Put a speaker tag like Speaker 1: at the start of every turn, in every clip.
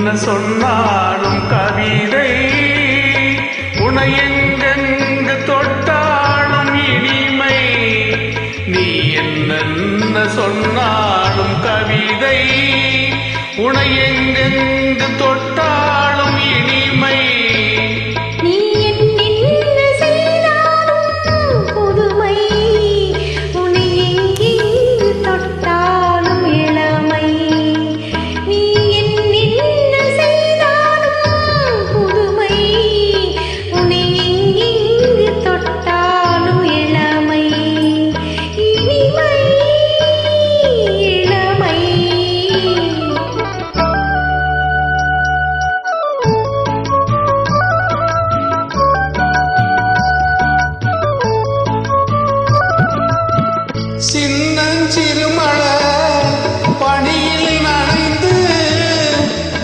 Speaker 1: என்ன சொன்னாலும் கவிதை, உனை எங்கெங்கு தொட்டாலும் இனிமை. நீ என்ன சொன்னாலும் கவிதை, உனை எங்கெங்கு தொட்டாலும் இனிமை. சின்னஞ்சிறுமலர் பணியில் நனைந்து,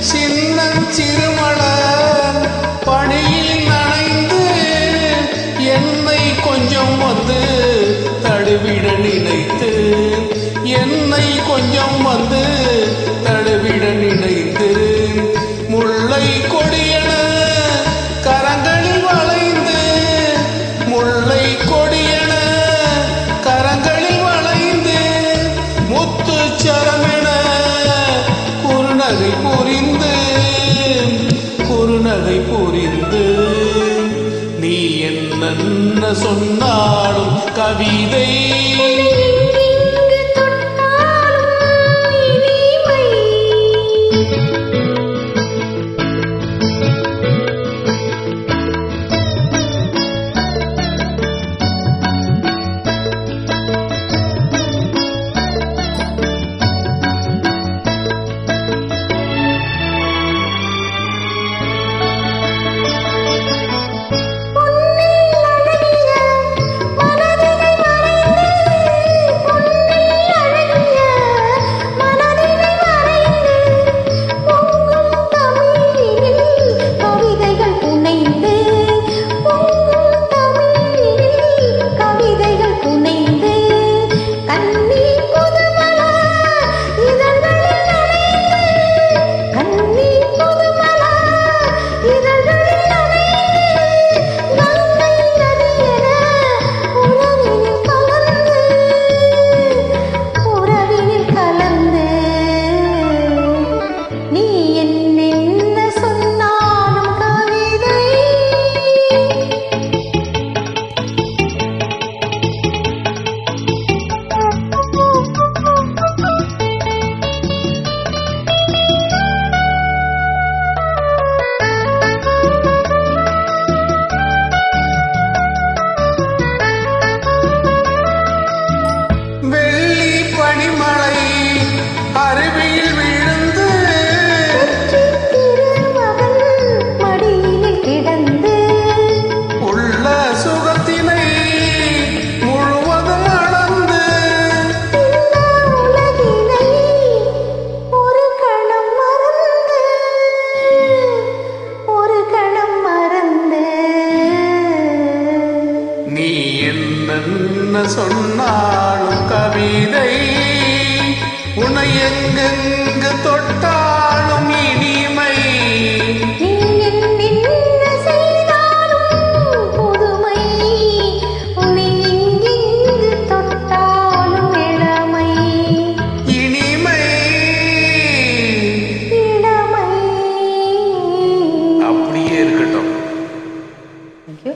Speaker 1: சின்னஞ்சிறுமலர் பணியில் நனைந்து, என்னை கொஞ்சம் வந்து தழுவிட நினைத்து, என்னை கொஞ்சம் வந்து தழுவிட நினைத்து, முல்லை கொடியன கரங்களில் வளைந்து, முல்லை கொடியன கரங்களில் வளைந்து, முத்துச்சரமென குறுநகை புரிந்து, குறுநகை புரிந்து, நீ என்ன சொன்னாலும் கவிதை. நீ என்ன சொன்னாலும் கவிதை, உன்னை எங்கெங்கு தொட்டாலும் இனிமை.
Speaker 2: நீ என்ன செய்தாலும் புதுமை, உன்னை எங்கெங்கு தொட்டாலும் இளமை.
Speaker 1: இனிமை
Speaker 2: இளமை
Speaker 1: அப்படியே இருக்கட்டும்.
Speaker 2: Thank you.